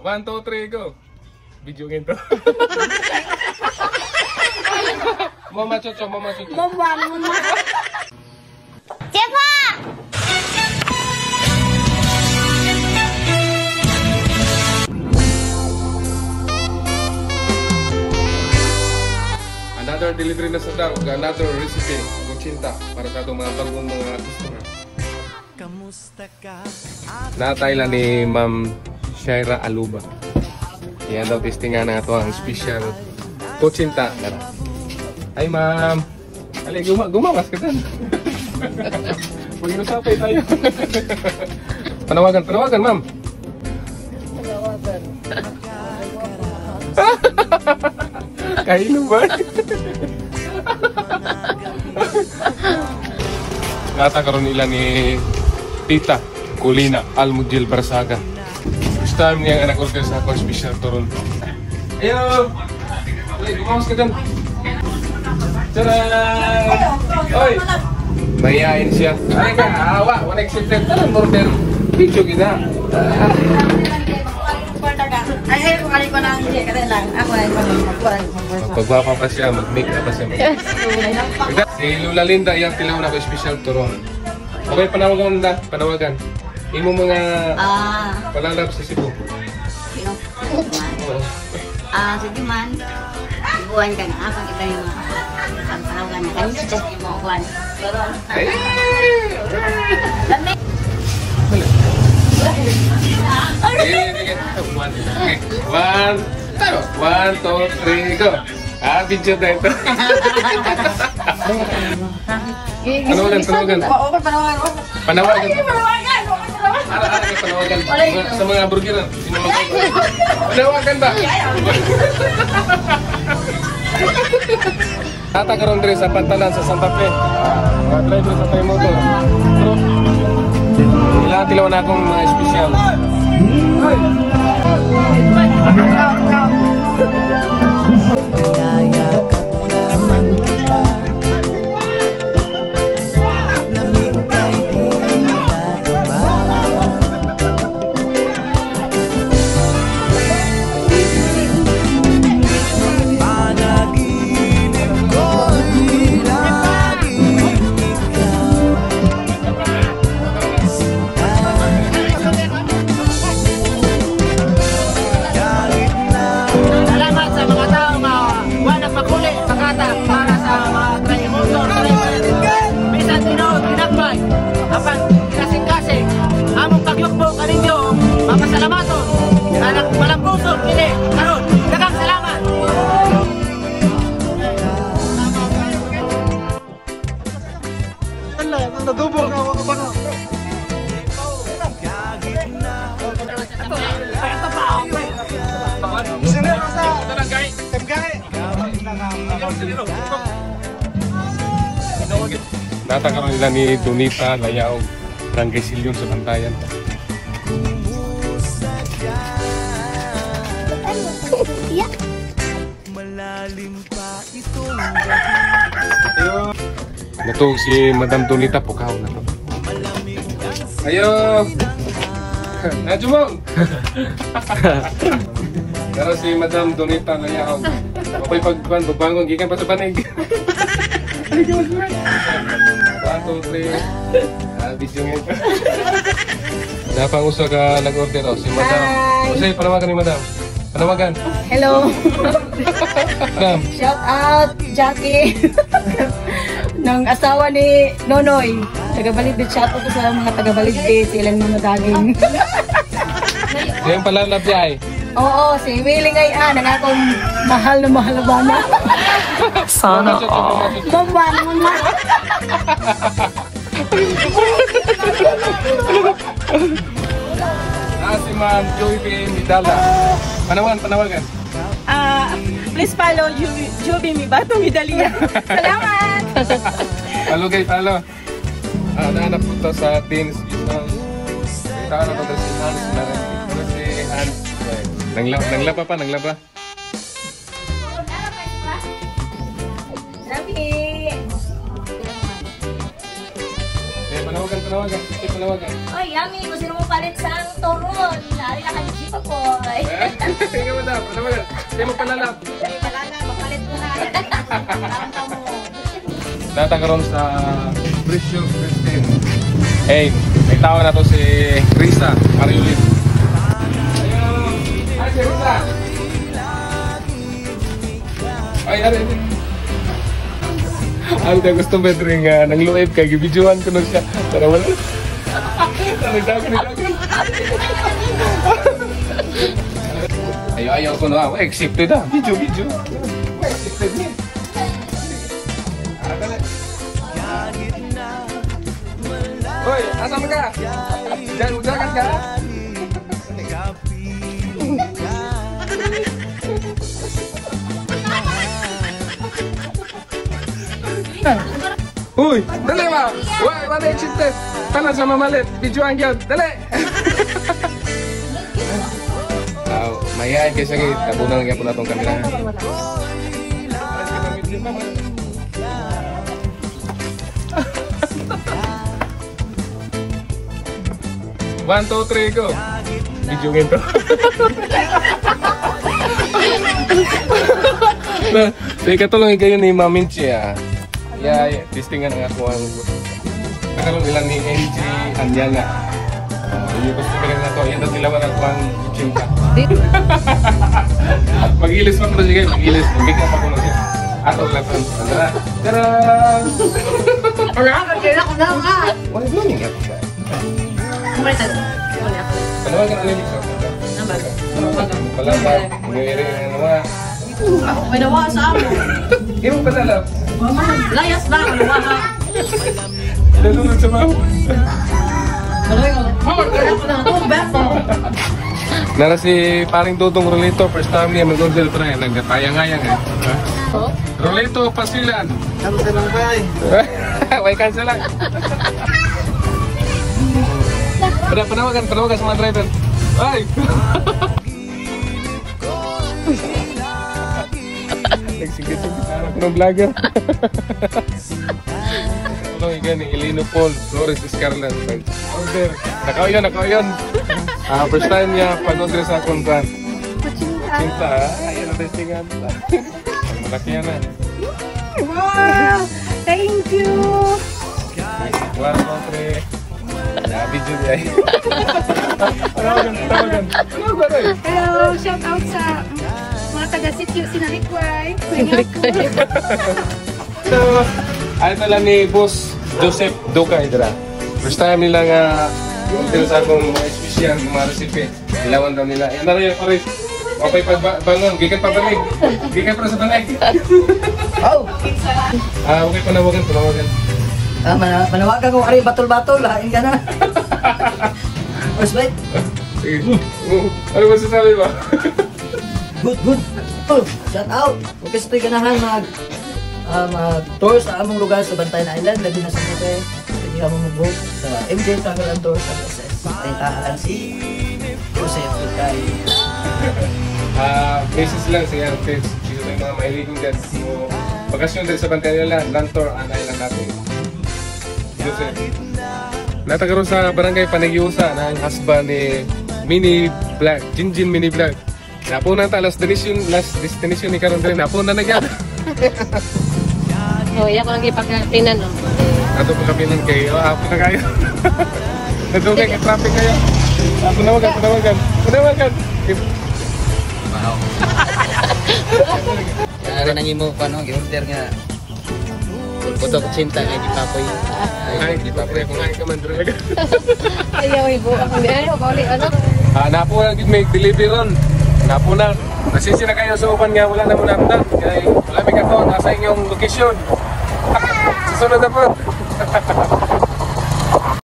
1, 2, 3, go. Video ganito. Mama Chocho, Mama Chocho. Mama. Cepa! Another delivery na sa daw, another recipe, kuchinta para sa itong mga bagong mga customer. Natay lang ni Ma'am Shaira Aluba. Yan daw testingan na ito ang special kuchinta. Ay Ma'am, ali gumawas ka dyan. Mag-inusapay tayo. Panawagan Ma'am. Kaino ba? Natakaroon nila ni Tita Colina Almudjil Barsaga. First time niyang nag-order sa ako special Toronto. Ayo! Gumawas ka dyan. Tcharan! Oy! Mayayain siya. Ay ka, awa! Wala accepted. Talang order. Video kita. Ay, kung alin ko lang, hindi ka rin lang. Ako ay Pagwapa pa siya, mag-make na pa siya. Si Lula Linda, iyang tilaw na ko special Toronto. Okay, panawagan. Imo mga palalab sa Cebu. Sige man. Ibuhan ka na. Ako kita yung ang panawagan na. Kami sa yung mga kuhan. One, two, three, go. Video na ito. Panawagan. Panawagan. Sa mga burger. Panawagan ba? Tatagaroon rin sa Pantalan sa Santa Fe. Mga driver sa tayo motor. Ilang tilaw na akong mga espesyal. Natakaroon nila ni Donita Layao, Barangay Silyon sa Bantayan. Nato si Madam Donita Pukaw na to. Ayo! Najumong! Pero si Madam Donita Layao, ako'y pagbangon, gikan pa sa panig. 1, 2, 3. Video ngayon. Napang uso ka nag-order o si Madam. Kasi panawagan ni Madam. Panawagan. Hello. Madam. Shout out Jackie. Ng asawa ni Nonoy. Taga-Balidbit. Shout out sa mga taga-Balidbit. Silang mga daging. Yung palalab niya ay. Oo, si Willie ngayon. Ang akong mahal na bana. Sana Mama naman na. Si Ma'am Joy B. Midala. Panawagan. please follow Joby Mibato Midalia. Salamat! Follow guys, follow. Nahanap po ito sa teens. Kita na ko si Hans. Si Hans. Nanglaba pa. Panawagan. Panawagan. Oy, yummy. Kung sino mo pa mapalit sa ang turon. Nari na kayo siya po. Tingnan mo na, panawagan. Hindi mo palalap. Malala, mapalit mo na. Ang kamo. Natagaroon sa Precious Christine. Hey, may tao na to si Risa Mariulit. Ayun! Ay, si Risa! Ay, ari. Ang na gusto ba rin nga, nang luweb kay gibidyohan ko nun siya. Para wala. Nagdagan. Ayaw ko na. Accepted ah. Video. Accepted niya. Hoy, asam ka? Jangan ujakan ka? Uy, dali ba? Uy, mana yung chistes? Panas sama malit, videoan yun, dali! Mayayain kayo sa gate, tabunan nga po na itong kamera. 1, 2, 3, go! Videoin to. Sige katulong kayo ni Maminchi ah. Testingan ang ako ang nakaroon nila ni NG Anyanga. Yung gusto ka lang na to, yan daw tilawan ako ang chinka. Mag-ilis pa ko na siya kayo, mag-ilis. Mag-ilis pa ko na siya. Ato lang po. Tadaan! Pagkakang kailan ko na nga. Wala mo nga po ba? Panawagan ka na yung mix-up. Palabag, ngayon ano nga. May nawa sa amo. Hindi mo patalap. Layas na, nawa ka. Nalunod sa mao. Nara si paring Dudong Rolito, first time niya mag-order try. Nagkatayang-ayang eh. Rolito, pasilan. Cancel lang ba eh? May cancel lang. Panawagan sa mga driver. Ay! Nagsigit-sigit ako ng vlogger. Ano yung gani? Elino Paul, Flores Escarlat. Order. Nakao yun. First time niya pag-order sa akong brand. Cinta. Ayan ang testingan. Malaki yan na. Wow! Thank you! 1, 2, 3. Video niya. Tawagan. Hello! Shout out sa mga taga-sityo Sinalikway. So, ayun na lang ni Boss Joseph Ducaydra. First time nila nga sa akong mga espesyal, mga recipe. Ilawan daw nila. Yan na rin, Paris. Okay, pagbangon. Gikan pa banig. Gikan pa sa banig. Okay, panawagan. Manawagan ko, ari, batol-batol, lahain ka na. First bite? Sige. Ano ba sasabi ba? Good. Oh, shout out. Okay, sa ito'y ganahan mag-tour sa among lugar sa Bantayan Island, labi na sa Mute. Pwede ka mo mag-book sa MJ Travel and Tour sa SS. Tayo si Joseph Ducay. Basis lang sa Yartes. Dito tayo mga mahiligong dyan. So, bakasyon din sa Bantayan Island, land tour ang island natin. Joseph. Natagaroon sa barangay Panagyusa na ang husband ni Mini Vlog, Jinjin Mini Vlog. Napunan ta, last destination ni Karon din. Napunan na yan. Oh, iya ko lang ipagkatinan, no? Ato po kami ng kayo. Hapon na kayo. Nadugay ka traffic kayo. Panawagan. Kaya nang imo pa, no? I-order nga. Puto ko cinta nga gipapoy. Ay, di pa pre, kung ay ka man talaga. Ayaw, ibo. Ako di ayaw, kauli, ano? Napo na may delivery ron. Napo na. Nasisi na kayo sa upan nga, wala na muna na. Kaya wala may kato, nasa inyong location. Susunod na po.